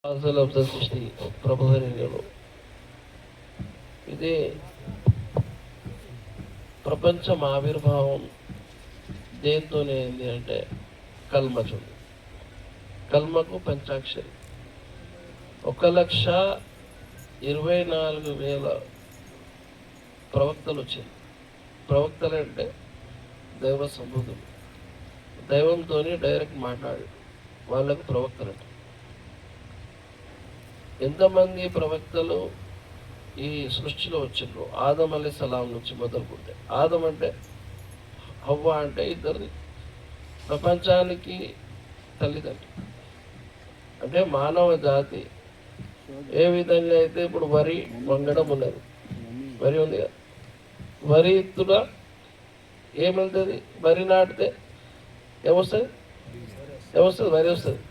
సృష్టి ప్రభుత్వ ఇది ప్రపంచం ఆవిర్భావం దేంతోనే ఏంది అంటే కల్మచు కల్మకు పంచాక్షరి 1,24,000 ప్రవక్తలు వచ్చాయి. ప్రవక్తలు అంటే దైవ సంబోధులు, దైవంతో డైరెక్ట్ మాట్లాడి వాళ్ళకు ప్రవక్తలు. ఎంతమంది ప్రవక్తలు ఈ సృష్టిలో వచ్చిండ్రు? ఆదం అలైహిస్సలాం నుంచి మొదలుకుంటే, ఆదం అంటే హవ్వ అంటే ఇద్దరిది ప్రపంచానికి తల్లిదండ్రి. అంటే మానవ జాతి ఏ విధంగా అయితే ఇప్పుడు వరి వంగడం ఉన్నది, వరి ఉంది కదా, వరి ఇత్తున ఏమవుతుంది? వరి నాటితే ఏమొస్తుంది? వరి వస్తుంది.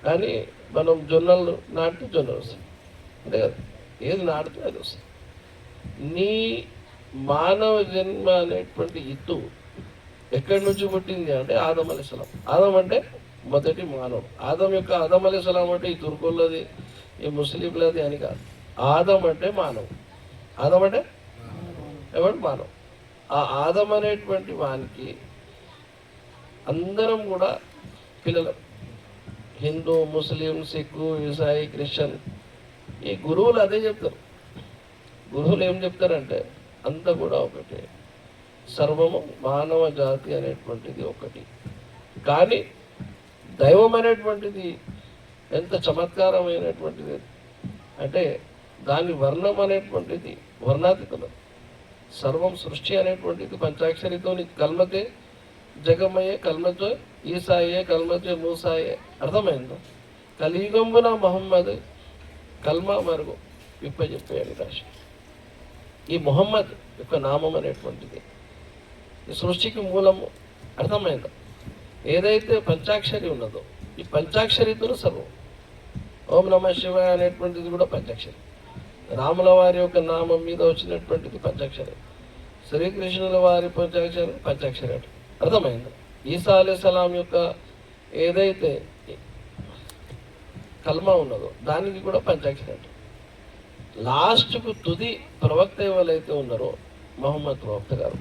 కానీ మనం జొన్నలు నాటితే జొన్నలు వస్తుంది, అంతే కదా. ఏది నాటితే అది వస్తుంది. నీ మానవ జన్మ అనేటువంటి ఇత్తు ఎక్కడి నుంచి పుట్టింది అంటే ఆదం అలైహిస్సలాం. ఆదం అంటే మొదటి మానవుడు. ఆదం అలైహిస్సలాం అంటే ఈ తుర్కులది, ఈ ముస్లింలది అని కాదు. ఆదం అంటే మానవుడు. ఆదం అంటే ఎవరు? మానవుడు. ఆ ఆదం అనేటువంటి వానికి అందరం కూడా పిల్లలు. హిందూ, ముస్లిం, సిక్కు, ఇసాయి, క్రిస్టియన్, ఈ గురువులు అదే చెప్తారు. గురువులు ఏం చెప్తారంటే అంతా కూడా ఒకటే, సర్వము మానవ జాతి అనేటువంటిది ఒకటి. కానీ దైవం అనేటువంటిది ఎంత చమత్కారమైనటువంటిది అంటే దాని వర్ణం అనేటువంటిది వర్ణాతీతం. సర్వం సృష్టి అనేటువంటిది పంచాక్షరితో కల్మతే జగమయ్యే, కల్మతో ఈసాయే, కల్మతో మూసాయే. అర్థమైందో? కలియుగంబున మొహమ్మద్ కల్మా మరుగు విప్పజెప్పాడు రాశి. ఈ మొహమ్మద్ యొక్క నామం అనేటువంటిది ఈ సృష్టికి మూలము. అర్థమైందో? ఏదైతే పంచాక్షరి ఉన్నదో ఈ పంచాక్షరితో సర్వం. ఓం నమ శివాయ అనేటువంటిది కూడా పంచాక్షరి. రాముల వారి యొక్క నామం మీద వచ్చినటువంటిది పంచాక్షరి. శ్రీకృష్ణుల వారి పంచాక్షరి అంటే అర్థమైంది. ఈసా అలైహిస్సలాం యొక్క ఏదైతే కల్మా ఉన్నదో దానికి కూడా పంచాక్షరి అంటే. లాస్ట్కు తుది ప్రవక్త ఎవరైతే ఉన్నారో మొహమ్మద్ ప్రవక్త గారు.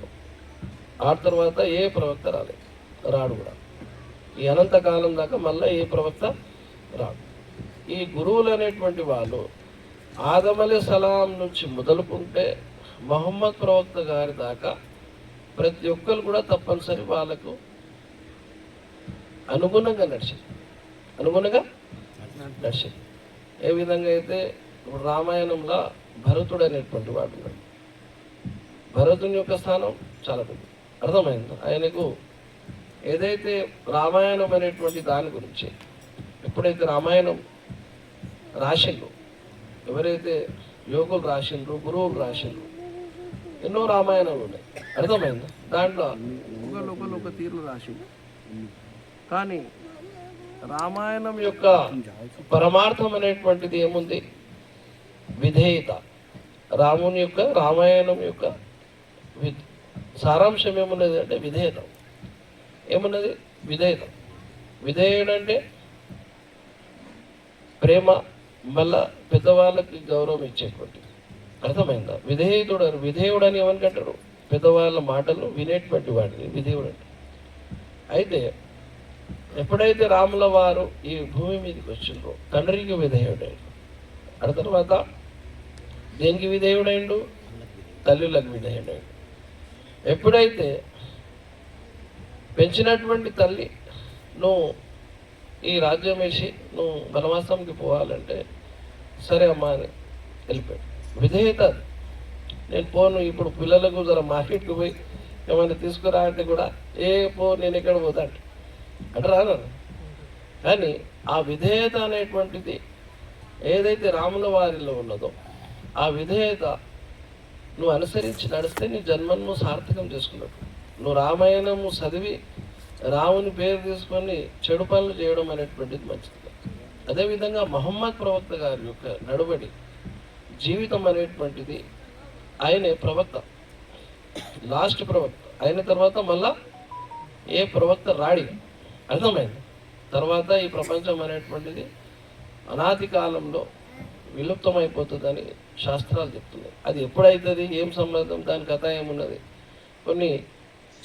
ఆ తర్వాత ఏ ప్రవక్త రాడు కూడా. ఈ అనంతకాలం దాకా మళ్ళీ ఏ ప్రవక్త రాడు. ఈ గురువులు అనేటువంటి వాళ్ళు ఆదం అలైహిస్సలాం నుంచి మొదలుకుంటే మొహమ్మద్ ప్రవక్త గారి దాకా ప్రతి ఒక్కరు కూడా తప్పనిసరి వాళ్ళకు అనుగుణంగా నడిచింది. ఏ విధంగా అయితే ఇప్పుడు రామాయణంలో భరతుడు అనేటువంటి వాడు ఉన్నాడు. భరతుని యొక్క స్థానం చాలా పెద్ద. అర్థమైంది? ఆయనకు ఏదైతే రామాయణం అనేటువంటి దాని గురించి ఎప్పుడైతే రామాయణం రాసిండ్రు, ఎవరైతే యోగులు రాసిండ్రు, గురువులు రాసిండ్రు, ఎన్నో రామాయణాలు ఉన్నాయి. అర్థమైంది? దాంట్లో ఒకళ్ళు ఒక తీరులో రాసిండ్రు. కానీ రామాయణం యొక్క పరమార్థం అనేటువంటిది ఏముంది? విధేయత. రామాయణం యొక్క సారాంశం ఏమున్నది అంటే విధేయత. ఏమున్నది? విధేయత. విధేయుడు అంటే ప్రేమ, మళ్ళా పెద్దవాళ్ళకి గౌరవం ఇచ్చేటువంటిది. అర్థమైందా? విధేయుడు అని ఏమనుకుంటాడు? పెద్దవాళ్ళ మాటలు వినేటువంటి వాడిని విధేయుడు అంటే. అయితే ఎప్పుడైతే రాముల వారు ఈ భూమి మీదకి వచ్చిండ్రో తండ్రికి విధేయుడైండు. ఆ తర్వాత దేనికి విధేయుడైండు? తల్లులకు విధేయుడైండు. ఎప్పుడైతే పెంచినటువంటి తల్లి నువ్వు ఈ రాజ్యం వేసి నువ్వు వనవాసంకి పోవాలంటే సరే అమ్మా అని వెళ్ళిపోయాడు. విధేయత. నేను పోను, ఇప్పుడు పిల్లలకు జర మార్కెట్కి పోయి ఏమైనా తీసుకురా అంటే కూడా నేను ఎక్కడ పోతా అంటే రాను. కానీ ఆ విధేయత అనేటువంటిది ఏదైతే రాముల వారిలో ఉన్నదో ఆ విధేయత నువ్వు అనుసరించి నడిస్తే నీ జన్మను సార్థకం చేసుకున్నట్టు. నువ్వు రామాయణము చదివి రాముని పేరు తీసుకొని చెడు పనులు చేయడం అనేటువంటిది మంచిది. అదేవిధంగా మొహమ్మద్ ప్రవక్త గారి యొక్క నడుబడి జీవితం అనేటువంటిది, ఆయనే ప్రవక్త, లాస్ట్ ప్రవక్త. అయిన తర్వాత మళ్ళా ఏ ప్రవక్త రాడి. అర్థమైంది? తర్వాత ఈ ప్రపంచం అనేటువంటిది అనాది కాలంలో విలుప్తమైపోతుందని శాస్త్రాలు చెప్తున్నాయి. అది ఎప్పుడైతుంది, ఏం సంబంధం, దాని కథ ఏమున్నది, కొన్ని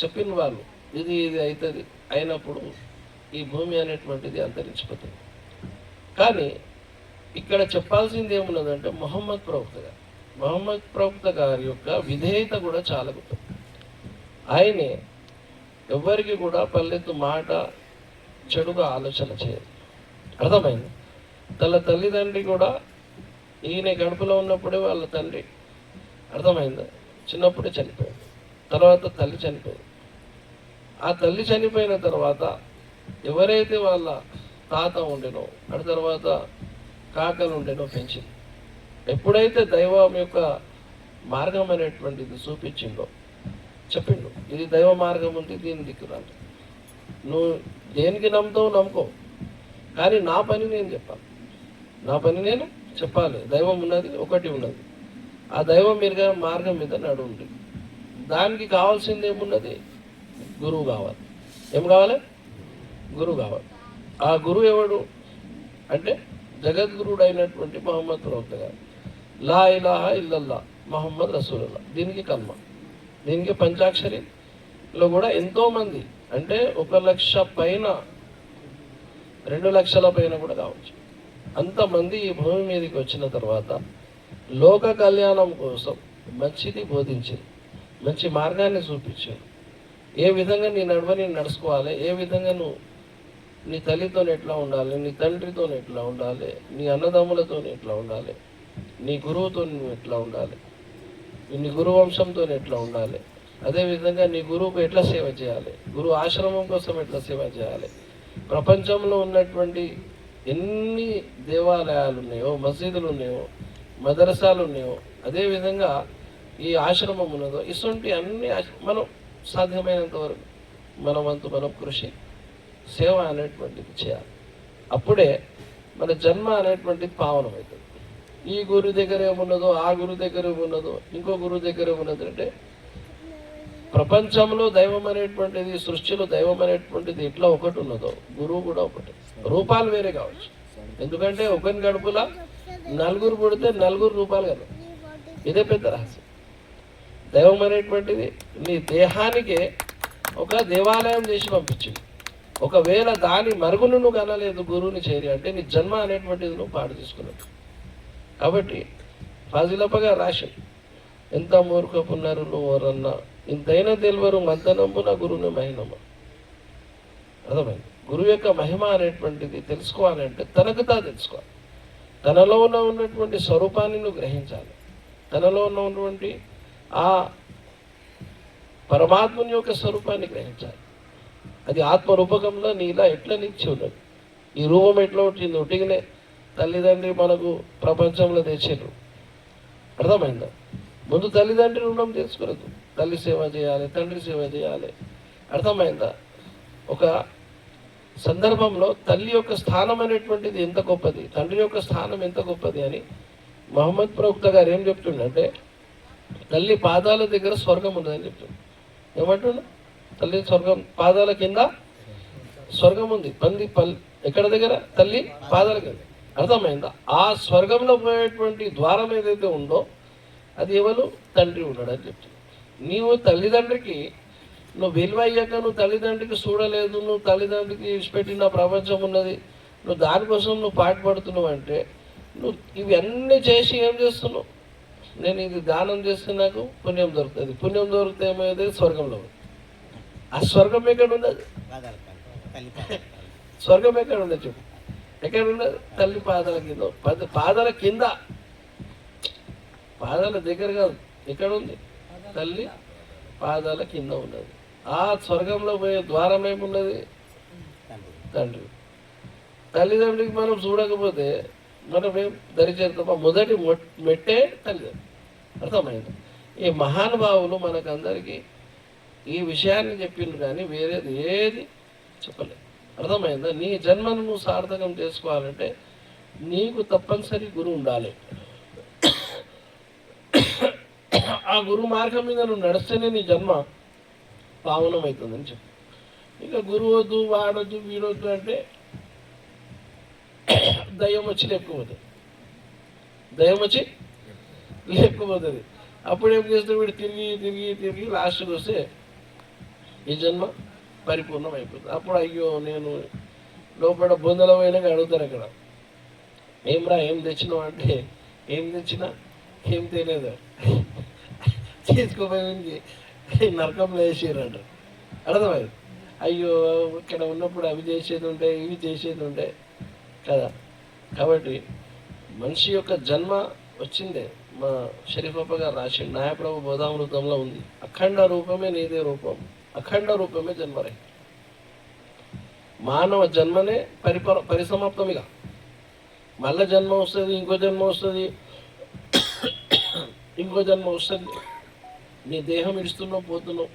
చెప్పిన వాళ్ళు ఇది అవుతుంది అయినప్పుడు ఈ భూమి అనేటువంటిది అంతరించిపోతుంది. కానీ ఇక్కడ చెప్పాల్సింది ఏమున్నదంటే మొహమ్మద్ ప్రవక్త గారి యొక్క విధేయత కూడా చాలా గొప్ప. ఆయనే ఎవరికి కూడా పల్లెత్తు మాట చెడుగా ఆలోచన చేయదు. అర్థమైంది? తన తల్లిదండ్రి కూడా ఈయన గడుపులో ఉన్నప్పుడే వాళ్ళ తండ్రి, అర్థమైందా, చిన్నప్పుడే చనిపోయాడు. తర్వాత తల్లి చనిపోయింది. ఆ తల్లి చనిపోయిన తర్వాత ఎవరైతే వాళ్ళ తాత ఉండేనో, ఆ తర్వాత కాకలు ఉండేనో పెంచింది. ఎప్పుడైతే దైవం యొక్క మార్గం అనేటువంటిది చూపించిండో, చెప్పిండు ఇది దైవ మార్గం ఉంది, దీని దిక్కురాలి, నువ్వు దేనికి నమ్ముతావు నమ్ముకో, కానీ నా పని నేను చెప్పాలి. దైవం ఉన్నది, ఒకటి ఉన్నది. ఆ దైవం మీద మార్గం మీద నడుండి. దానికి కావాల్సింది ఏమున్నది? గురువు కావాలి. ఏం కావాలి? గురువు కావాలి. ఆ గురువు ఎవడు అంటే జగద్గురుడు అయినటువంటి మొహమ్మద్ ప్రవక్త గారు. లా ఇలాహా ఇల్లల్లా మొహమ్మద్ రసూలుల్లాహ్. దీనికి కల్మ, దీనికి పంచాక్షరిలో కూడా ఎంతోమంది అంటే 1 లక్ష పైన 2 లక్షల పైన కూడా కావచ్చు. అంతమంది ఈ భూమి మీదకి వచ్చిన తర్వాత లోక కళ్యాణం కోసం మంచిది బోధించింది, మంచి మార్గాన్ని చూపించింది. ఏ విధంగా నీ నడవని నడుచుకోవాలి, ఏ విధంగా నువ్వు నీ తల్లితో ఎట్లా ఉండాలి, నీ తండ్రితో ఎట్లా ఉండాలి, నీ అన్నదమ్ములతో ఎట్లా ఉండాలి, నీ గురువుతో నువ్వు ఎట్లా ఉండాలి, నీ గురు వంశంతో ఎట్లా ఉండాలి, అదేవిధంగా నీ గురువుకు ఎట్లా సేవ చేయాలి, గురువు ఆశ్రమం కోసం ఎట్లా సేవ చేయాలి. ప్రపంచంలో ఉన్నటువంటి ఎన్ని దేవాలయాలు ఉన్నాయో, మసీదులు ఉన్నాయో, మదరసాలు ఉన్నాయో, అదేవిధంగా ఈ ఆశ్రమం ఉన్నదో, ఇటువంటి అన్ని మనం సాధ్యమైనంత వరకు మన వంతు మనం కృషి సేవ అనేటువంటిది చేయాలి. అప్పుడే మన జన్మ అనేటువంటిది పావనమవుతుంది. ఈ గురు దగ్గర ఏమున్నదో, ఆ గురు దగ్గర ఏమున్నదో, ఇంకో గురువు దగ్గర ఏమున్నది అంటే ప్రపంచంలో దైవం అనేటువంటిది, సృష్టిలో దైవం అనేటువంటిది ఎట్లా ఒకటి ఉన్నదో గురువు కూడా ఒకటి. రూపాలు వేరే కావచ్చు, ఎందుకంటే ఒకరి గడుపులా 4 పుడితే 4 రూపాయలు కదా. ఇదే పెద్ద రహస్యం. దైవం అనేటువంటిది నీ దేహానికే ఒక దేవాలయం చేసి పంపించింది. ఒకవేళ దాని మరుగును నువ్వు కనలేదు గురువుని చేరి అంటే నీ జన్మ అనేటువంటిది నువ్వు పాడు తీసుకున్నావు. కాబట్టి ఫాజిలప్పగా రాశి ఎంత మూర్ఖపున్నారు నువ్వరన్నా ఇంతైనా తెలియరు మంతనంబు నా గురువుని మహిమమ్మ. అర్థమైంది? గురువు యొక్క మహిమ అనేటువంటిది తెలుసుకోవాలంటే తనకు తెలుసుకోవాలి. తనలో ఉన్నటువంటి స్వరూపాన్ని నువ్వు గ్రహించాలి. తనలో ఉన్నటువంటి ఆ పరమాత్మని యొక్క స్వరూపాన్ని గ్రహించాలి. అది ఆత్మరూపకంలో నీలా ఎట్లా నిలిచి ఉన్నది. ఈ రూపం ఎట్లా వచ్చింది? ఒట్టిగానే తల్లిదండ్రి మనకు ప్రపంచంలో తెచ్చారు. అర్థమైందా? ముందు తల్లిదండ్రి రుణం చేసుకోలేదు. తల్లి సేవ చేయాలి, తండ్రి సేవ చేయాలి. అర్థమైందా? ఒక సందర్భంలో తల్లి యొక్క స్థానం అనేటువంటిది ఎంత గొప్పది, తండ్రి యొక్క స్థానం ఎంత గొప్పది అని మొహమ్మద్ ప్రవక్త గారు ఏం చెప్తుండంటే తల్లి పాదాల దగ్గర స్వర్గం ఉన్నదని చెప్తుంది. ఏమంటున్నా? తల్లి స్వర్గం పాదాల కింద స్వర్గం ఉంది. ఎక్కడ దగ్గర? తల్లి పాదాల కింద. అర్థమైందా? ఆ స్వర్గంలో పోయేటువంటి ద్వారం ఏదైతే ఉందో అది ఎవరు? తండ్రి ఉన్నాడని చెప్తుంది. నీవు తల్లిదండ్రికి నువ్వు విలువ అయ్యాక నువ్వు తల్లిదండ్రికి చూడలేదు, నువ్వు తల్లిదండ్రికి విడిచిపెట్టిన ప్రపంచం ఉన్నది, నువ్వు దానికోసం నువ్వు పాటుపడుతున్నావు అంటే నువ్వు ఇవి అన్నీ చేసి ఏం చేస్తున్నావు? నేను ఇది దానం చేస్తే నాకు పుణ్యం దొరుకుతుంది. పుణ్యం దొరికితే ఏమైతే? స్వర్గంలో. ఆ స్వర్గం ఎక్కడ ఉన్నది? స్వర్గం ఎక్కడ ఉన్నది చెప్పు? ఎక్కడ ఉన్నది? తల్లి పాదాల కింద. పాదాల కింద, పాదాల దగ్గర కాదు. ఎక్కడ ఉంది? తల్లి పాదాల కింద ఉన్నది. ఆ స్వర్గంలో పోయే ద్వారం ఏమున్నది? తండ్రి. తల్లిదండ్రికి మనం చూడకపోతే మనం ఏం దరిచేరుతామా? మొదటి మెట్టే తల్లిదండ్రులు. అర్థమైంది? ఈ మహానుభావులు మనకందరికీ ఈ విషయాన్ని చెప్పిండ్రు కానీ వేరేది ఏది చెప్పలేదు. అర్థమైందా? నీ జన్మను నువ్వు సార్థకం చేసుకోవాలంటే నీకు తప్పనిసరి గురువు ఉండాలి. ఆ గురువు మార్గం మీద నువ్వు నడిస్తేనే నీ జన్మ పావనమవుతుందని చెప్పి. ఇక గురువు వద్దు, వాడొద్దు, వీడొద్దు అంటే దయ్యం వచ్చి లేపుకుపోతుంది, దయ్యం వచ్చి లేపుకుపోతుంది. అప్పుడు ఏం చేస్తే వీడు తిరిగి తిరిగి తిరిగి లాస్ట్కి వస్తే ఈ జన్మ పరిపూర్ణం అయిపోతుంది. అప్పుడు అయ్యో నేను లోపల బొందలమైనా అడుగుతారు అక్కడ, ఏమ్రా ఏం తెచ్చినావు అంటే, ఏం తెచ్చినా ఏం తెలియదు, తీసుకోపోయి నరకంలో వేసారంట. అర్థమైంది? అయ్యో ఇక్కడ ఉన్నప్పుడు అవి చేసేది ఉంటే ఇవి చేసేది ఉంటే కదా. కాబట్టి మనిషి యొక్క జన్మ వచ్చిందే. మా షరీఫప్ప గారు రాసి న్యాయప్రభు బోధామృతంలో ఉంది, అఖండ రూపమే నీదే రూపం, అఖండ రూపమే జన్మరే. మానవ జన్మనే పరిసమాప్తమిగా. మళ్ళీ జన్మ వస్తుంది, ఇంకో జన్మ వస్తుంది, ఇంకో జన్మ వస్తుంది. నీ దేహం ఇడుస్తున్నావు, పోతున్నావు.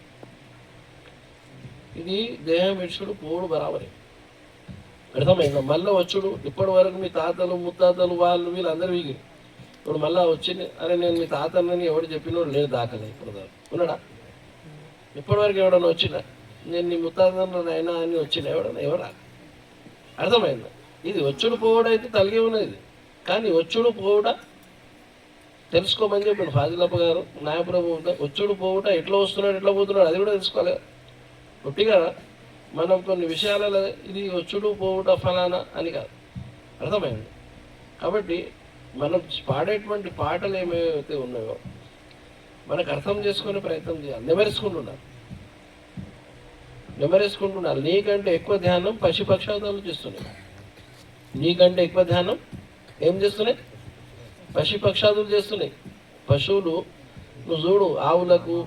ఇది దేహం ఇడుచుడు పోడు బరాబరే. అర్థమైందా? మళ్ళీ వచ్చుడు. ఇప్పటి వరకు మీ తాతలు ముత్తాతలు వాళ్ళు వీళ్ళందరూ వీగి ఇప్పుడు మళ్ళీ వచ్చింది. అరే నేను మీ తాతలని ఎవడు చెప్పినోడు లేదు దాకలే. ఇప్పుడు ఉన్నాడా? ఇప్పటివరకు ఎవడన్నా వచ్చినా నేను నీ ముత్తాతను అయినా అని వచ్చిన ఎవడా? అర్థమైందా? ఇది వచ్చుడు పోవడైతే తలిగే ఉన్నది, కానీ వచ్చుడు పోవుట తెలుసుకోమని చెప్పాడు ఫాజిలప్ప గారు. న్యాయప్రభు వచ్చుడు పోవుట ఎట్లా వస్తున్నాడు ఎట్లా పోతున్నాడు అది కూడా తెలుసుకోవాలి. ఒట్టిగా మనం కొన్ని విషయాలలో ఇది వచ్చుడు పోవుట ఫలానా అని కాదు. అర్థమైంది? కాబట్టి మనం పాడేటువంటి పాటలు ఏమైతే ఉన్నాయో మనకు అర్థం చేసుకునే ప్రయత్నం చేయాలి. నెమరేసుకుంటున్నారు. నీకంటే ఎక్కువ ధ్యానం పశుపక్షాదాలు చేస్తున్నాయి. నీకంటే ఎక్కువ ధ్యానం ఏం చేస్తున్నాయి? పశుపక్షాదులు చేస్తున్నాయి. పశువులు నువ్వు చూడు, ఆవులకు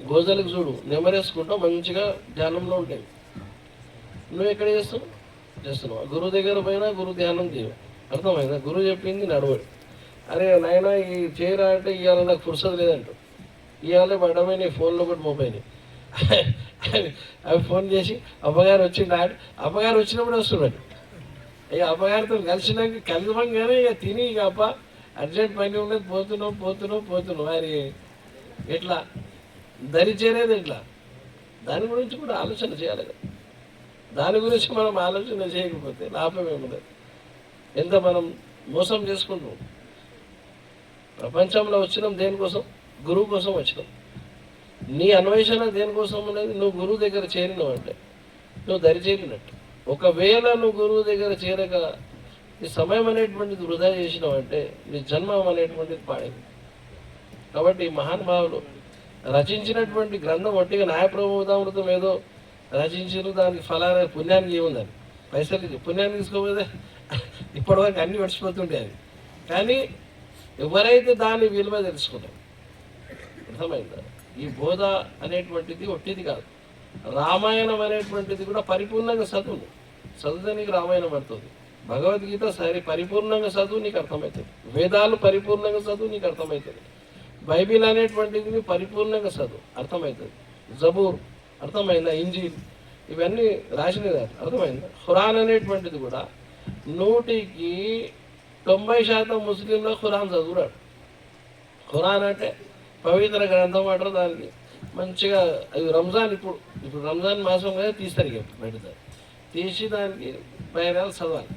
గోజలకు చూడు, నెమరేసుకుంటావు, మంచిగా ధ్యానంలో ఉంటాయి. నువ్వు ఎక్కడ చేస్తున్నావు? గురువు దగ్గర పోయినా గురువు ధ్యానం చేయవు. అర్థమైందా? గురువు చెప్పింది నడవడు. అరే నాయన ఈ చేయరా అంటే ఇవాళ నాకు ఫుర్సత్ లేదంట. ఇవాళ పడమే నీ ఫోన్లో కూడా మొబైల్ అవి ఫోన్ చేసి అబ్బగారు వచ్చింది అబ్బగారు వచ్చినప్పుడు వస్తున్నాడు. ఇక అబ్బగారితో కలిసినాక కలవంగానే ఇక తిని ఇక అబ్బా అర్జెంట్ పని ఉన్నది పోతున్నావు మరి ఎట్లా దరి చేరేది ఎట్లా? దాని గురించి కూడా ఆలోచన చేయాలి కదా. దాని గురించి మనం ఆలోచన చేయకపోతే లాభం ఏముండదు. ఎంత మనం మోసం చేసుకుంటాం. ప్రపంచంలో వచ్చినాం దేనికోసం? గురువు కోసం వచ్చినాం. నీ అన్వేషణ దేనికోసం అనేది నువ్వు గురువు దగ్గర చేరినావు అంటే నువ్వు దరి చేరినట్టు. ఒకవేళ నువ్వు గురువు దగ్గర చేరక నీ సమయం అనేటువంటిది వృధా చేసినావు అంటే నీ జన్మం అనేటువంటిది పాడైంది. కాబట్టి మహానుభావులు రచించినటువంటి గ్రంథం ఒట్టిగా న్యాయప్రబోధామృతం ఏదో రచించారు, దానికి ఫలానా పుణ్యానికి ఏముందని పైసలు పుణ్యాన్ని తీసుకోపోతే ఇప్పటివరకు అన్నీ మర్చిపోతుండే అది. కానీ ఎవరైతే దాని విలువ తెలుసుకుంటారు, అర్థమైందా? ఈ బోధ అనేటువంటిది ఒట్టిది కాదు. రామాయణం అనేటువంటిది కూడా పరిపూర్ణంగా చదువు నీకు రామాయణం పడుతుంది. భగవద్గీత పరిపూర్ణంగా చదువు నీకు అర్థమవుతుంది. వేదాలు పరిపూర్ణంగా చదువు నీకు అర్థమవుతుంది. బైబిల్ అనేటువంటిది పరిపూర్ణంగా చదువు అర్థమవుతుంది. జబూర్ అర్థమైందా? ఇంజీల్ ఇవన్నీ రాసినది అర్థమైందా? ఖురాన్ అనేటువంటిది కూడా 100కి 90% ముస్లింలో ఖురాన్ చదువురాడు. ఖురాన్ అంటే పవిత్ర గ్రంథం అంటారు. దానికి మంచిగా రంజాన్ ఇప్పుడు రంజాన్ మాసం కదా తీస్తారు, ఇక పెడతారు. తీసి దానికి బయరాలు చదవాలి.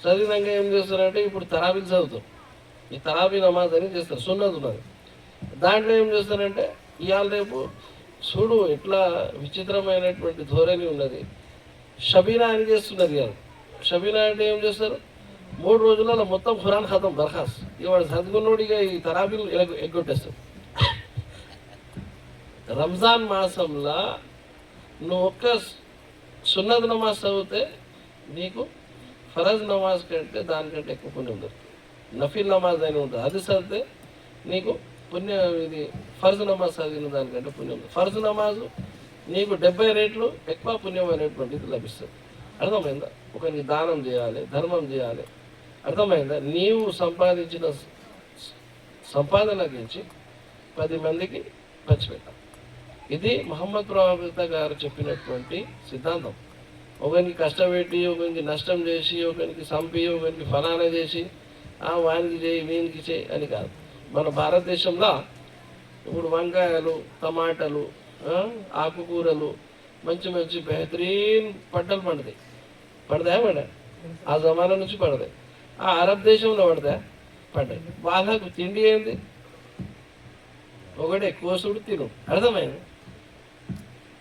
చదివినాక ఏం చేస్తారంటే ఇప్పుడు తరాబీలు చదువుతారు. ఈ తరాబీ నమాజ్ అని చేస్తారు, సున్నత్ ఉన్నది. దాంట్లో ఏం చేస్తారంటే ఇవాళ రేపు చూడు ఎట్లా విచిత్రమైనటువంటి ధోరణి ఉన్నది. షబీనా అని చేస్తున్నారు. ఇవాళ షబీనా అంటే ఏం చేస్తారు? 3 రోజులలో మొత్తం ఖురాన్ ఖతం బర్ఖాస్. ఇవాడు చదువుకున్నోడిగా ఈ తరాబీలు ఎగ్గొట్టేస్తారు. రంజాన్ మాసంలో నువ్వు ఒక్క సున్నత్ నమాజ్ చదివితే నీకు ఫరజ్ నమాజ్ కంటే దానికంటే ఎక్కువ పుణ్యం దొరుకుతుంది. నఫీల్ నమాజ్ అని ఉంటుంది, అది చదివితే నీకు పుణ్యం. ఇది ఫర్జ్ నమాజ్ చదివిన దానికంటే పుణ్యం. ఫర్జ్ నమాజు నీకు 70 రెట్లు ఎక్కువ పుణ్యం అనేటువంటిది లభిస్తుంది. అర్థమైందా? ఒకరికి దానం చేయాలి, ధర్మం చేయాలి. అర్థమైందా? నీవు సంపాదించిన సంపాదన గురించి 10 మందికి పంచిపెట్టాలి. ఇది మహమ్మద్ ప్రవక్త గారు చెప్పినటువంటి సిద్ధాంతం. ఒకరికి కష్టపెట్టి, ఒకరికి నష్టం చేసి, ఒకరికి చంపి, ఒకరికి ఫలానా చేసి వానికి చేయి వీనికి చేయి అని కాదు. మన భారతదేశంలో ఇప్పుడు వంకాయలు, టమాటాలు, ఆకుకూరలు మంచి మంచి బెహతరీన్ పంటలు పండుతాయా మేడం? ఆ జమానా నుంచి పడతాయి. ఆ అరబ్ దేశంలో పడ్డాయి. వాళ్ళకు తిండి ఏంది? ఒకటే కోసుడు తిను. అర్థమైంది?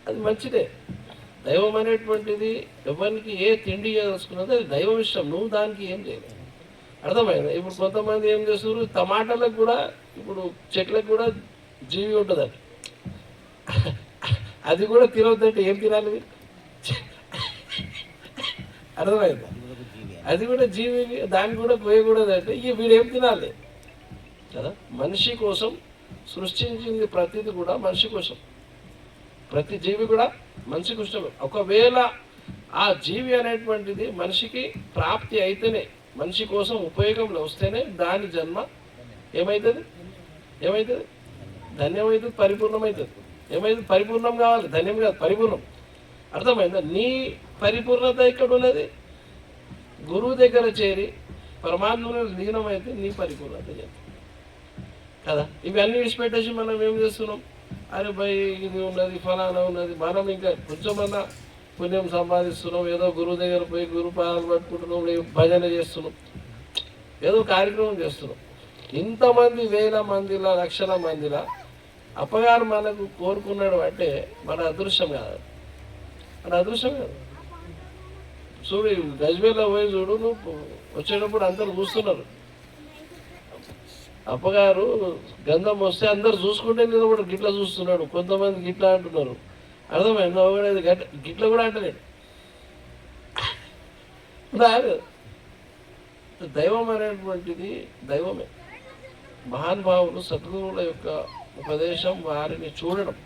అది మంచిదే. దైవం అనేటువంటిది ఎవరికి ఏ తిండి చేసుకున్నది అది దైవం ఇష్టం. నువ్వు దానికి ఏం చేయలేదు. అర్థమైంది? ఇప్పుడు కొంతమంది ఏం చేస్తున్నారు, టమాటాలకు కూడా ఇప్పుడు చెట్లకు కూడా జీవి ఉంటుంది. అది కూడా తినవద్దంటే ఏం తినాలి? అర్థమైంది? అది కూడా జీవి, దాన్ని కూడా పోయకూడదు అంటే వీడు ఏం తినాలి కదా. మనిషి కోసం సృష్టించింది ప్రతిది కూడా మనిషి కోసం. ప్రతి జీవి కూడా మనిషి కోసమే. ఒకవేళ ఆ జీవి అనేటువంటిది మనిషికి ప్రాప్తి అయితేనే, మనిషి కోసం ఉపయోగంలో వస్తేనే దాని జన్మ ఏమవుతుంది? ధన్యమవుతుంది, పరిపూర్ణమవుతుంది. పరిపూర్ణం కావాలి, ధన్యం కాదు, పరిపూర్ణం. అర్థమైందా? నీ పరిపూర్ణత ఇక్కడ ఉన్నది గురువు దగ్గర చేరి పరమాత్మలో లీనమైతే నీ పరిపూర్ణత చెప్తుంది కదా. ఇవన్నీ విడిచిపెట్టేసి మనం ఏం చేస్తున్నాం? అరే భయ్ ఇది ఉన్నది, ఫలానా ఉన్నది, మనం ఇంకా కొంచెమన్నా పుణ్యం సంపాదిస్తున్నాం, ఏదో గురువు దగ్గర పోయి గురు పాదాలు పట్టుకుంటున్నాం, భజన చేస్తున్నాం, ఏదో కార్యక్రమం చేస్తున్నాం. ఇంతమంది వేల మందిలా, లక్షల మందిలా అప్పగారు మనకు కోరుకున్నాడు అంటే మన అదృష్టం కాదు, మన అదృష్టం కాదు. చూడు, గజ్వేల్లో పోయి చూడు, నువ్వు వచ్చేటప్పుడు అందరు చూస్తున్నారు. అప్పగారు గంధం వస్తే అందరు చూసుకుంటే నిలబడి గిట్లా చూస్తున్నాడు. కొంతమంది గిట్లా అంటున్నారు. అర్థమైంది? ఒకటి గిట్ల కూడా అంటలేడు. దైవం అనేటువంటిది దైవమే. మహానుభావులు సద్గురువుల యొక్క ఉపదేశం, వారిని చూడడం,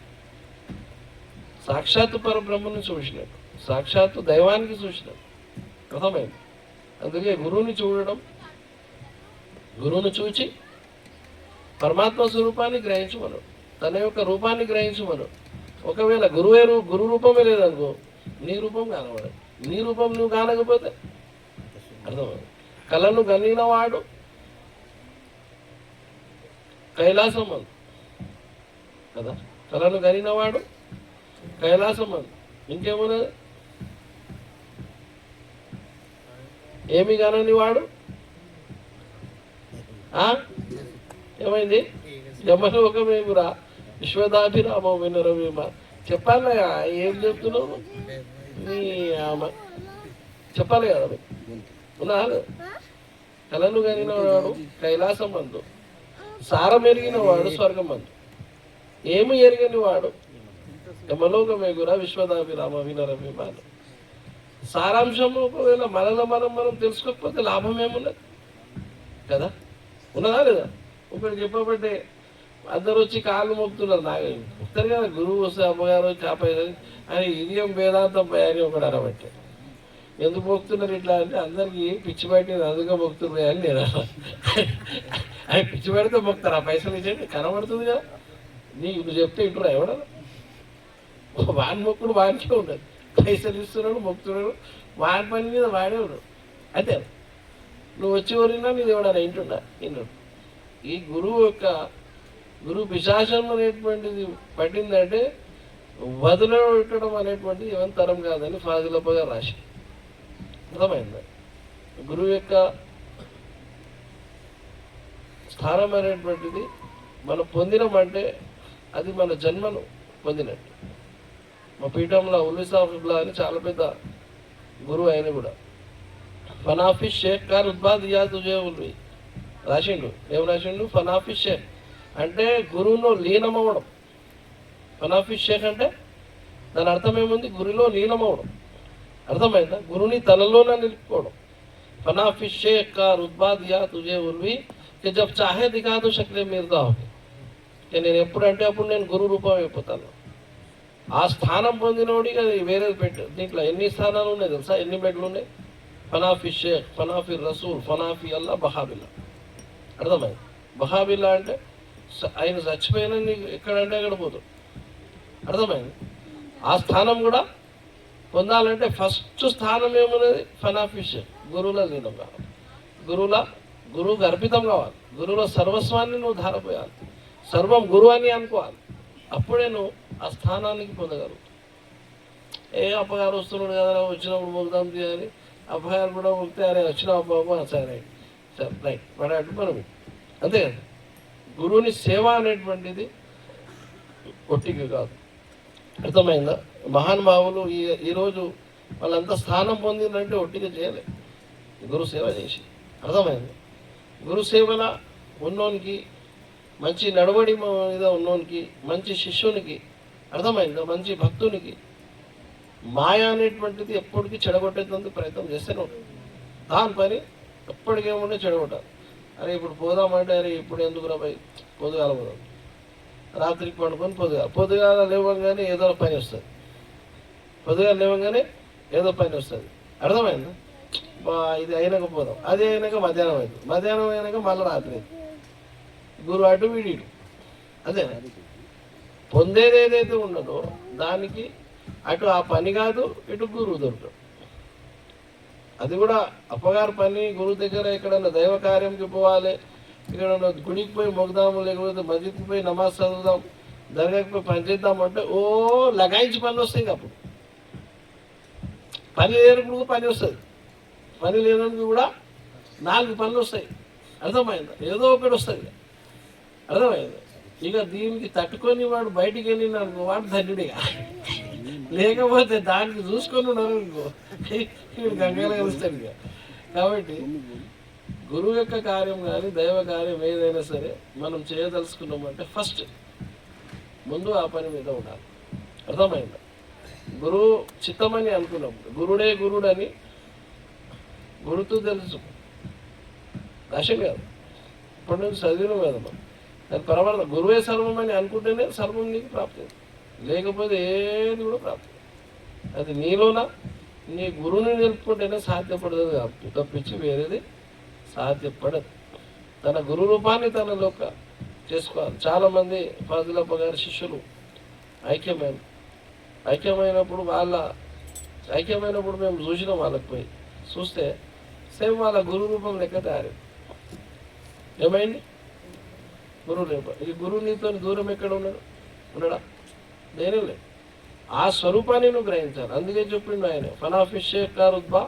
సాక్షాత్తు పరబ్రహ్మని చూసినట్టు, సాక్షాత్తు దైవానికి చూసినట్టు. అర్థమైంది? అందుకే గురువుని చూడడం, గురువుని చూచి పరమాత్మ స్వరూపాన్ని గ్రహించమను, తన యొక్క రూపాన్ని గ్రహించమను. ఒకవేళ గురు రూపమే లేదనుకో, నీ రూపం కానవాడు. నీ రూపం నువ్వు కానకపోతే అర్థమైంది? కళను గనినవాడు కైలాసం అందు కదా. కళను గనినవాడు కైలాసం అందు. ఇంకేమున్నది? ఏమి కానని వాడు ఏమైంది? యమలోకమేమురా విశ్వదాభిరామ వినరవేమ. చెప్పాలి, ఏం చెప్తున్నావు? నీ చెప్పాలి కదా. ఉన్నా కళను కనిన వాడు కైలాసం అందు, సారం ఎరిగిన వాడు స్వర్గం అందు, ఏమి ఎరగని వాడు యమలోకమేగురా విశ్వదాభిరామ వినరవేమ. సారాంశం ఒకవేళ మనలో మనం తెలుసుకోకపోతే లాభం ఏమున్నది కదా. ఉన్నదా లేదా? ఒకటి చెప్పబట్టే అందరు వచ్చి కాళ్ళు మొక్కుతున్నారు. నాకు మొత్తారు కదా, గురువు వస్తే అమ్మగారు వచ్చి ఆపేది అని ఇదేం వేదాంతం అని ఒకటి అనబట్టే. ఎందుకు మొక్కుతున్నారు ఇట్లా అంటే, అందరికీ పిచ్చి పట్టింది అందుకే మొక్కుతున్నారు అని నేను అవి పిచ్చి పడితే మొక్కుతారు. ఆ పైసలు ఇచ్చేది కనబడుతుంది కదా. నువ్వు చెప్తే ఇంటురా ఎవడ వాని మొక్కుడు వానికే ఉండదు. పైసలు ఇస్తున్నాడు, మొక్కుతున్నాడు, వాని పని మీద వాడే ఉన్నాడు. అంతే. నువ్వు వచ్చి వరినా నీది ఎవడన్నా ఇంటున్నా ఇన్నాడు. ఈ గురువు పిశాచం అనేటువంటిది పట్టిందంటే వదిలిపెట్టడం అనేటువంటిది ఎవరి తరం కాదని ఫాజిలప్పగా రాసి. అర్థమైంది? గురువు యొక్క స్థానం అనేటువంటిది మనం పొందినమంటే అది మన జన్మను పొందినట్టు. మా పీఠంలో ఉల్లిసాఫిబ్లా అని చాలా పెద్ద గురువు ఆయన కూడా ఫనాఫీ షేక్ గారు ఉద్బాదియా తుజే ఉల్వి రాసిండు. ఏం రాసిండు? ఫనాఫీ షేక్ అంటే గురువులో లీనమవడం. ఫనాఫీ షేక్ అంటే దాని అర్థం ఏముంది? గురువులో లీనమవడం. అర్థమైందా? గురువుని తనలోనే నిలుపుకోవడం. ఫనాఫీ షేక్ కా రుత్బా దియా తుజే ఉల్వి కి జబ్ చాహే దిఖా దో షక్లే మిర్దా హోగి. నేను ఎప్పుడంటే అప్పుడు నేను గురు రూపం అయిపోతాను. ఆ స్థానం పొందినోడికి అది వేరేది పెట్టు. దీంట్లో ఎన్ని స్థానాలు ఉన్నాయి తెలుసా? ఎన్ని బెడ్లు ఉన్నాయి? ఫనాఫీ షేక్, ఫనాఫీ రసూల్, ఫనాఫీ అల్లా, బహాబిల్లా. అర్థమైంది? బహాబిల్లా అంటే ఆయన చచ్చిపోయినా నీకు ఎక్కడంటే ఎక్కడ పోతాడు. అర్థమైంది? ఆ స్థానం కూడా పొందాలంటే ఫస్ట్ స్థానం ఏమున్నది? ఫనాఫీ షేక్, గురువుల లీనం కావాలి. గురువుకు అర్పితం కావాలి. గురువుల సర్వస్వాన్ని నువ్వు ధారపోయాలి. సర్వం గురువు అని అనుకోవాలి. అప్పుడే నువ్వు ఆ స్థానానికి పొందగలుగుతావు. అప్పగారు వస్తున్నాడు కదా, వచ్చినప్పుడు మొక్కుదాం అని అబ్బాయిలు కూడా పోతే అరే వచ్చినావు బాబు సరే సరే రైట్ పడాడు మనం అంతే కదా. గురువుని సేవ అనేటువంటిది ఒట్టిగా కాదు. అర్థమైందా? మహానుభావులు ఈరోజు వాళ్ళంతా స్థానం పొందిందంటే ఒట్టిగా చేయలేదు, గురు సేవ చేసి. అర్థమైంది? గురు సేవల ఉన్నోనికి, మంచి నడవడి మీద ఉన్నోనికి, మంచి శిష్యునికి, అర్థమైందా, మంచి భక్తునికి మాయ అనేటువంటిది ఎప్పటికీ చెడగొట్టేందుకు ప్రయత్నం చేస్తూనే ఉంటుంది. దాని పని ఎప్పటికేముంటే చెడగొట్టాలి. అరే ఇప్పుడు పోదామంటే అరే ఇప్పుడు ఎందుకు రాబాయి, పొద్దుగాల పోదాం, రాత్రికి పండుకొని పొద్దుగాల లేవగానే ఏదో పని వస్తుంది, పొద్దుగాల లేవగానే ఏదో పని వస్తుంది. అర్థమైందా? ఇది అయినాక పోదాం, అది అయినాక మధ్యాహ్నం అవుతుంది, మధ్యాహ్నం అయినాక మళ్ళీ రాత్రి గురువు అటు వీడి ఇటు. అదే పొందేది ఏదైతే ఉన్నదో దానికి అటు ఆ పని కాదు, ఇటు గురువు దొరుకుతాడు. అది కూడా అప్పగారు పని. గురువు దగ్గర ఎక్కడన్నా దైవ కార్యంకి పోవాలి, ఇక్కడ గుడికి పోయి మొగదాము, లేకపోతే మస్జిద్కి పోయి నమాజ్ చదువుదాం, దర్గాకి పోయి పని చేద్దామంటే ఓ లగాయించి పనులు వస్తాయి. అప్పుడు పని లేనప్పుడు పని వస్తుంది, పని లేనప్పుడు కూడా 4 పనులు వస్తాయి. అర్థమైందా? ఏదో ఒకటి వస్తుంది. అర్థమైంది? ఇక దీనికి తట్టుకొని వాడు బయటికి వెళ్ళినాడు వాడు ధన్యుడిగా, లేకపోతే దానికి చూసుకొని ఉన్నారు ఇంకో వీడు గంగలో కలుస్తాడు ఇక. కాబట్టి గురువు యొక్క కార్యం కానీ దైవ కార్యం ఏదైనా సరే మనం చేయదలుచుకున్నామంటే ఫస్ట్ ముందు ఆ పని మీద ఉండాలి. అర్థమైందా? గురువు చిత్తమని అనుకున్నప్పుడు గురుడే గురుడని గురుతూ తెలుసు, దశం కాదు, ఇప్పటి నుంచి చదివిన కదా మనం. దాని పరమార్థం గురువే సర్వం అని అనుకుంటేనే సర్వం నీకు ప్రాప్తి, లేకపోతే ఏది కూడా ప్రాప్తి. అది నీలోన నీ గురువుని నిలుపుకుంటేనే సాధ్యపడదు తప్పించి వేరేది సాధ్యపడదు. తన గురు రూపాన్ని తనలోక చేసుకోవాలి. చాలామంది ఫాజిలప్ప గారి శిష్యులు ఐక్యమైనప్పుడు ఐక్యమైనప్పుడు మేము చూసినాం. వాళ్ళకి పోయి చూస్తే సేమ్ వాళ్ళ గురు రూపం లెక్క తయారు. ఏమైంది? గురువు రూపం. ఈ గురువు నీతో దూరం ఎక్కడ ఉన్నాడా? నేనే లేదు. ఆ స్వరూపాన్ని నువ్వు గ్రహించాలి. అందుకే చెప్పిండు ఆయన, ఫనాఫిషే కారుద్బా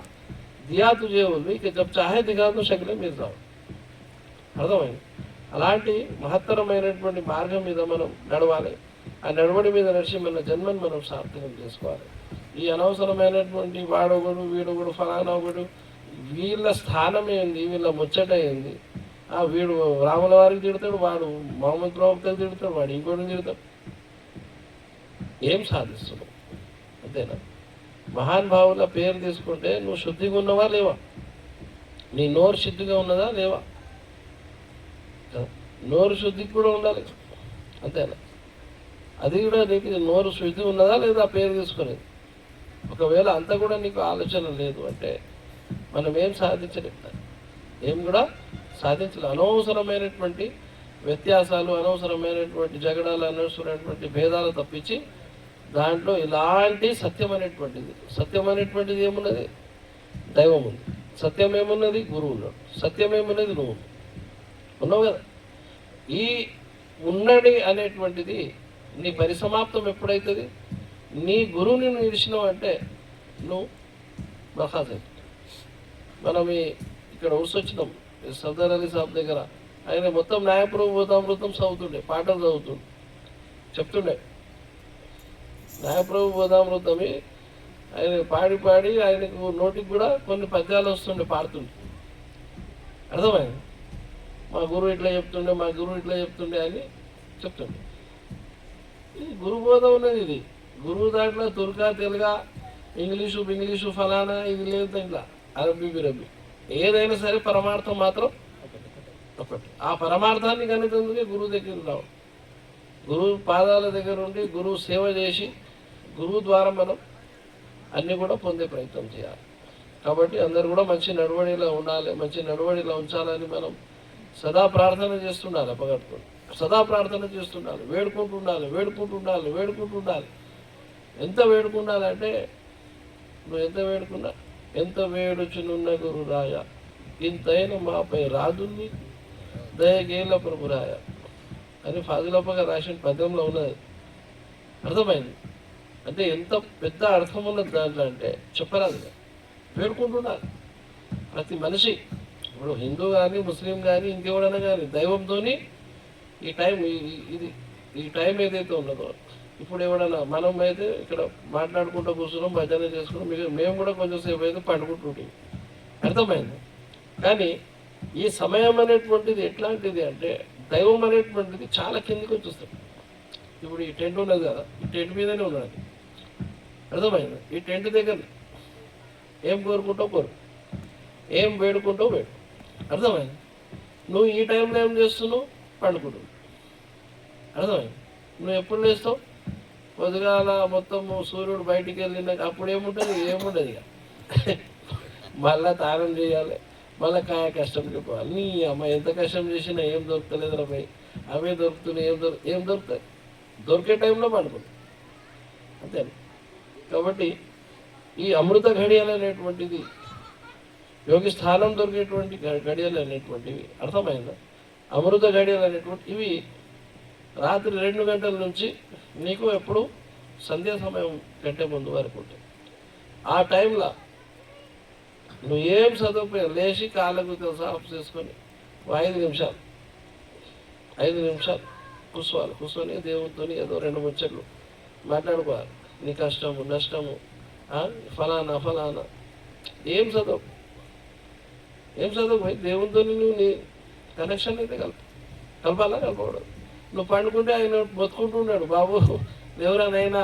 దియా తుజే ఉల్వి ఇక జబ్ చాహే దిగాదు శక్లే మీరు రావు. అర్థమైంది? అలాంటి మహత్తరమైనటువంటి మార్గం మీద మనం నడవాలి. ఆ నడవడి మీద నడిచి మన జన్మను మనం సార్థకం చేసుకోవాలి. ఈ అనవసరమైనటువంటి వాడొకడు వీడొకడు ఫలానొకడు వీళ్ళ స్థానం ఏంది, వీళ్ళ ముచ్చట ఏంది, వీడు రాముల వారికి తిడతాడు, వాడు మహమ్మద్ ప్రవక్తకు తిడతాడు, వాడు ఇంకోటి తిడతాడు. ఏం సాధిస్తున్నావు? అంతేనా? మహానుభావుల పేరు తీసుకుంటే నువ్వు శుద్ధిగా ఉన్నవా లేవా? నీ నోరు శుద్ధిగా ఉన్నదా లేవా? నోరు శుద్ధికి కూడా ఉండాలి. అంతేనా? అది కూడా నీకు నోరు శుద్ధి ఉన్నదా లేదా ఆ పేరు తీసుకునేది. ఒకవేళ అంతా కూడా నీకు ఆలోచన లేదు అంటే మనం ఏం సాధించలేదు, ఏం కూడా సాధించలేదు. అనవసరమైనటువంటి వ్యత్యాసాలు, అనవసరమైనటువంటి జగడాలు, అనవసరమైనటువంటి భేదాలు తప్పించి దాంట్లో ఇలాంటి సత్యం అనేటువంటిది ఏమున్నది? దైవం ఉంది. సత్యం ఏమున్నది? గురువు ఉన్నాడు. సత్యం ఏమున్నది? నువ్వు ఉన్నావు కదా. ఈ ఉన్నది అనేటువంటిది నీ పరిసమాప్తం ఎప్పుడైతుంది? నీ గురువుని నువ్వు ఇడిచినావు అంటే నువ్వు బర్ఖాస్ అవుతుంది. మనం ఇక్కడ వచ్చినాం సర్దార్ అలీ సాబ్ దగ్గర, ఆయన మొత్తం న్యాయప్రభుతామృతం చదువుతుండే, పాటలు చదువుతుండే, చెప్తుండే న్యాయప్రభుతామృతమి ఆయన పాడి పాడి ఆయనకు నోటికి కూడా కొన్ని పద్యాలు వస్తుండే, పాడుతుండే. అర్థమైంది? మా గురువు ఇట్లా చెప్తుండే, మా గురువు ఇట్లా చెప్తుండే అని చెప్తుండే. ఇది గురుబోధ ఉన్నది. ఇది గురువు దాంట్లో తుర్కా తెలుగా ఇంగ్లీషు ఫలానా ఇది లేదు. దాంట్లో అరబ్బీ బిరబ్బీ ఏదైనా సరే పరమార్థం మాత్రం ఒకటి. ఆ పరమార్థాన్ని కనుకందుకే గురువు దగ్గర రావు. గురువు పాదాల దగ్గర ఉండి గురువు సేవ చేసి గురువు ద్వారా మనం అన్నీ కూడా పొందే ప్రయత్నం చేయాలి. కాబట్టి అందరు కూడా మంచి నడవడిలో ఉండాలి, మంచి నడవడిలో ఉంచాలని మనం సదా ప్రార్థన చేస్తుండాలి. అప్పగట్టుకొని సదా ప్రార్థన చేస్తుండాలి, వేడుకుంటుండాలి. ఎంత వేడుకుండాలంటే నువ్వు ఎంత వేడుచునున్న గురు రాయ ఇంతైన మాపై రాదుని దయగేల ప్రభురాయ అని ఫాజిలప్పగా రాసిన పద్యంలో ఉన్నది. అర్థమైంది? అంటే ఎంత పెద్ద అర్థం ఉన్నది దాంట్లో అంటే చెప్పరాదు. వేడుకుంటున్నారు ప్రతి మనిషి. ఇప్పుడు హిందూ కానీ ముస్లిం కానీ ఇంకెవడైనా కానీ దైవంతో ఈ టైం ఇది ఈ టైం ఏదైతే ఉన్నదో, ఇప్పుడు ఎవడన్నా మనం అయితే ఇక్కడ మాట్లాడుకుంటూ కూర్చున్నాం, భజన చేసుకున్నాం, మేము కూడా కొంచెంసేపు అయితే పండుకుంటుంటాం, అర్థమైంది. కానీ ఈ సమయం అనేటువంటిది ఎట్లాంటిది అంటే దైవం అనేటువంటిది చాలా కిందికి వచ్చేస్తాం. ఇప్పుడు ఈ టెంట్ ఉన్నది కదా, ఈ టెంట్ మీదనే ఉన్నది, అర్థమైంది. ఈ టెంట్ దగ్గర ఏం కోరుకుంటావు కోరు, ఏం వేడుకుంటావు వేడు, అర్థమైంది. నువ్వు ఈ టైంలో ఏం చేస్తున్నావు, పండుకుంటున్నావు, అర్థమైంది. నువ్వు ఎప్పుడు లేస్తావు, పొద్దుగాల మొత్తం సూర్యుడు బయటికి వెళ్ళినాక అప్పుడు ఏముంటుంది, ఏముండదు ఇక మళ్ళా తానం చేయాలి, మళ్ళీ కాయ కష్టం చెప్పాలి. నీ అమ్మ ఎంత కష్టం చేసినా ఏం దొరుకుతలేదు రా భయ్, అవే దొరుకుతున్నాయి, ఏం దొరుకుతాయి, దొరికే టైంలో పండుకుంటాం, అంతే. కాబట్టి ఈ అమృత ఘడియలు అనేటువంటిది, యోగి స్థానం దొరికేటువంటి గడియలు అనేటువంటివి, అర్థమైందా. అమృత గడియలు అనేటువంటి ఇవి రాత్రి 2 గంటల నుంచి నీకు ఎప్పుడు సంధ్యా సమయం కంటే ముందు వరకు ఉంటాయి. ఆ టైంలో నువ్వు ఏం చదువుపోయా లేచి కాళ్ళకు సాఫ్ చేసుకొని 5 నిమిషాలు కూర్చొని దేవునితో ఏదో 2 ముచ్చట్లు మాట్లాడుకోవాలి. నీ కష్టము నష్టము, ఫలానా ఏం చదువుపోయి దేవునితో నువ్వు నీ కనెక్షన్ అయితే కలపాలా కలపకూడదు. నువ్వు పండుకుంటే ఆయన బతుకుంటున్నాడు, బాబు లేవరానైనా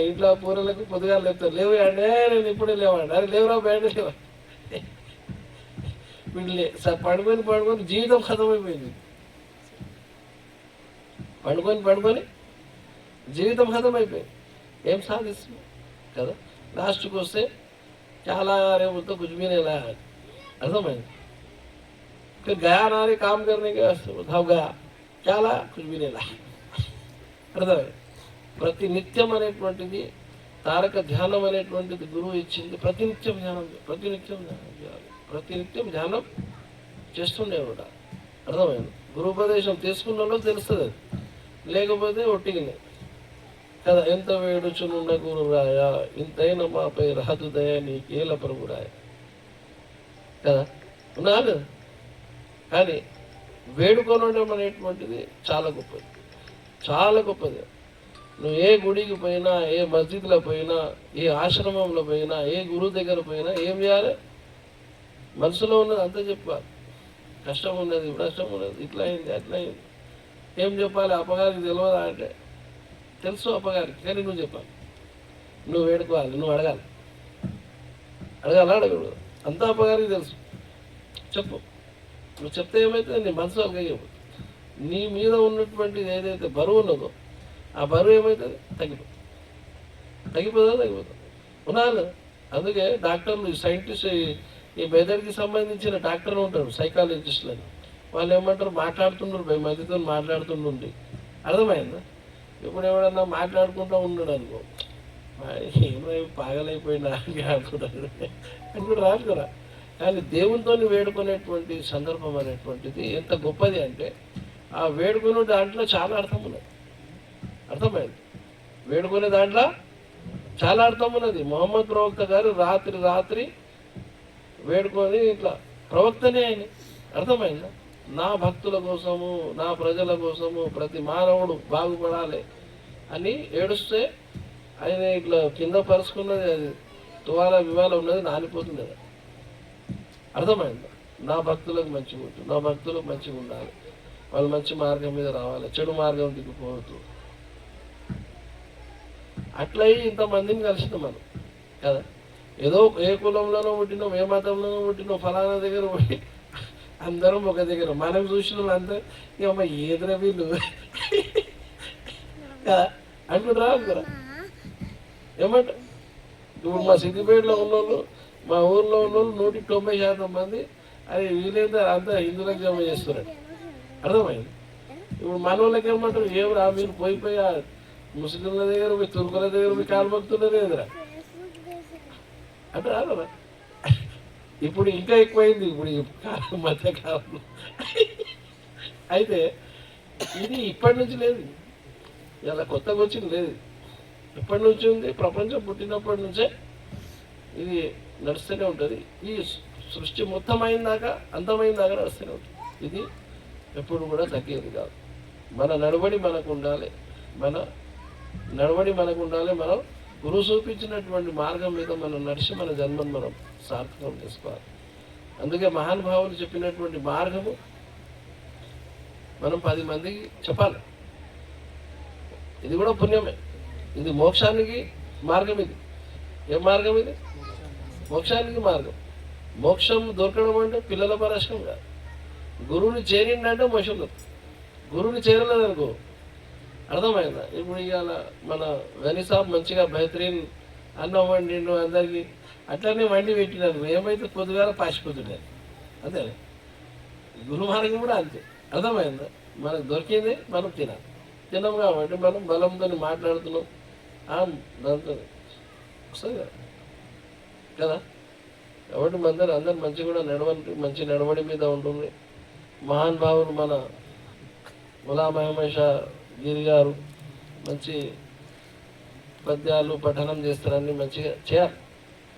ఇంట్లో పూరలకు పొద్దుగా లేపుతారు, లేవు అంటే నేను ఇప్పుడే లేవండి, అరే లేవరా బయట లేవా, వీళ్ళు పడుకొని జీవితం ఖతమైపోయింది. పండుకొని జీవితం ఖతమైపోయింది. ఏం సాధిస్తుంది కదా. లాస్ట్కి వస్తే చాలా రేపుతో कुछ भी नहीं लाया, అర్థమైంది. फिर गया नारी काम करने के धाव गया, చాలా कुछ भी नहीं लाया, అర్థమైంది. ప్రతి నిత్యం అనేటువంటిది తారక ధ్యానం అనేటువంటిది గురువు ఇచ్చింది. ప్రతినిత్యం ధ్యానం చేయాలి, ప్రతినిత్యం ధ్యానం చేస్తుండేవాడు, అర్థమైంది. గురుపదేశం తీసుకున్న వాళ్ళకి తెలుస్తుంది, అది లేకపోతే ఒట్టిగినే కదా. ఎంత వేడుచునున్న గురురాయ, ఇంతైనా మాపై రాదు దయ నీకేల ప్రభురాయ కదా, ఉన్నా కదా. కానీ వేడుకొనడం అనేటువంటిది చాలా గొప్పది. నువ్వు ఏ గుడికి పోయినా, ఏ మస్జిద్లో పోయినా, ఏ ఆశ్రమంలో పోయినా, ఏ గురువు దగ్గర పోయినా ఏం చేయాలి, మనసులో ఉన్నది అంతా చెప్పాలి. కష్టం ఉన్నది, నష్టం ఉన్నది, ఇట్లా అయింది అట్లా అయింది, ఏం చెప్పాలి. అప్పగారికి తెలియదా అంటే తెలుసు అప్పగారికి, కానీ నువ్వు చెప్పాలి, నువ్వు వేడుకోవాలి, నువ్వు అడగకూడదు. అంతా అప్పగారికి తెలుసు, చెప్పు. నువ్వు చెప్తే ఏమైతే నీ మనసు అలగైపోతుంది. నీ మీద ఉన్నటువంటిది ఏదైతే బరువు ఉన్నదో ఆ బరువు ఏమవుతుంది, తగ్గిపోతుంది ఉన్నాను. అందుకే డాక్టర్లు, సైంటిస్ట్, ఈ మెదడుకి సంబంధించిన డాక్టర్లు ఉంటారు, సైకాలజిస్టులు అని, వాళ్ళు ఏమంటారు, మందితో మాట్లాడుతుండండి, అర్థమైందా. ఇప్పుడు ఎవడన్నా మాట్లాడుకుంటూ ఉన్నాడు అనుకో, ఏమై పాగలైపోయినా అనుకుంటారు కదా. కానీ దేవునితో వేడుకునేటువంటి సందర్భం అనేటువంటిది ఎంత గొప్పది అంటే, ఆ వేడుకునే దాంట్లో చాలా అర్థం ఉన్నది, అర్థమైంది. వేడుకునే దాంట్లో చాలా అర్థం ఉన్నది. మొహమ్మద్ ప్రవక్త గారు రాత్రి వేడుకొని ఇట్లా ప్రవక్తనే ఆయన, అర్థమైందా. నా భక్తుల కోసము, నా ప్రజల కోసము, ప్రతి మానవుడు బాగుపడాలి అని ఏడుస్తే ఆయన ఇట్లా కింద పరుచుకున్నది, అది తువాల వివాల ఉన్నది నానిపోతుంది కదా, అర్థమైందా. నా భక్తులకు మంచిగా ఉంటుంది, నా భక్తులకు మంచిగా ఉండాలి, వాళ్ళు మంచి మార్గం మీద రావాలి, చెడు మార్గం దిగిపోవద్దు. అట్లా ఇంతమందిని కలిసినాం మనం కదా. ఏదో ఏ కులంలోనో పుట్టినాం, ఏ మతంలోనో పుట్టినాం, ఫలానా దగ్గర పోయి అందరం ఒక దగ్గర మనం చూసిన వాళ్ళంతా ఇక ఏదిరా వీళ్ళు కదా అనుకుంటారా ఏమంట. ఇప్పుడు మా సిద్దిపేటలో ఉన్నోళ్ళు, మా ఊర్లో ఉన్నోళ్ళు 190% మంది అది వీలైతే అంతా హిందువులకు జమ చేస్తున్నారు, అర్థమైంది. ఇప్పుడు మన వాళ్ళకి ఏమంటారు, ఏమరా మీరు పోయి ముస్లింల దగ్గర పోయి, తుర్కుల దగ్గర పోయి కాలు మొక్కుతున్నారు ఎదురా అంటే రాదరా. ఇప్పుడు ఇంకా ఎక్కువైంది, ఇప్పుడు ఈ మధ్య కాలంలో. అయితే ఇది ఇప్పటి నుంచి లేదు, ఇలా కొత్తగా వచ్చింది లేదు, ఇప్పటి నుంచి ఉంది. ప్రపంచం పుట్టినప్పటి నుంచే ఇది నడుస్తూనే ఉంటుంది. ఈ సృష్టి మొత్తం అయిన అంతమైందాకా నడుస్తూనే ఉంటుంది. ఇది ఎప్పుడు కూడా తగ్గేది కాదు. మన నడవడి మనకు ఉండాలి, మనం గురువు చూపించినటువంటి మార్గం మీద మనం నడిచి మన జన్మను మనం సార్థకం చేసుకోవాలి. అందుకే మహానుభావులు చెప్పినటువంటి మార్గము మనం 10 మందికి చెప్పాలి. ఇది కూడా పుణ్యమే. ఇది మోక్షానికి మార్గం. ఇది ఏం మార్గం? ఇది మోక్షానికి మార్గం. మోక్షం దొరకడం అంటే పిల్లల పరస్కం కాదు. గురువుని చేరిండంటే మోక్షం దొరుకుతుంది. గురువుని చేరలేదు అనుకో, అర్థమైందా? ఇప్పుడు ఇవాళ మన వెనిసాబ్ మంచిగా బెహతరీన్ అన్నం వండిండు అందరికీ, అట్లనే వండి పెట్టినారు. ఏమైతే పొద్దుగాల పాసిపోతున్నాను. అంతే గురు మార్గం కూడా అంతే. అర్థమైందా? మనకు దొరికింది మనం తినం కాబట్టి మనం బలంతో మాట్లాడుతున్నాం. దాంతో వస్తుంది కదా. కాబట్టి అందరు మంచి కూడా మంచి నడవడి మీద ఉంటుంది. మహానుభావులు మన గులాం అహ్మద్ షా గిరి గారు మంచి పద్యాలు పఠనం చేస్తారని మంచిగా చేయాలి.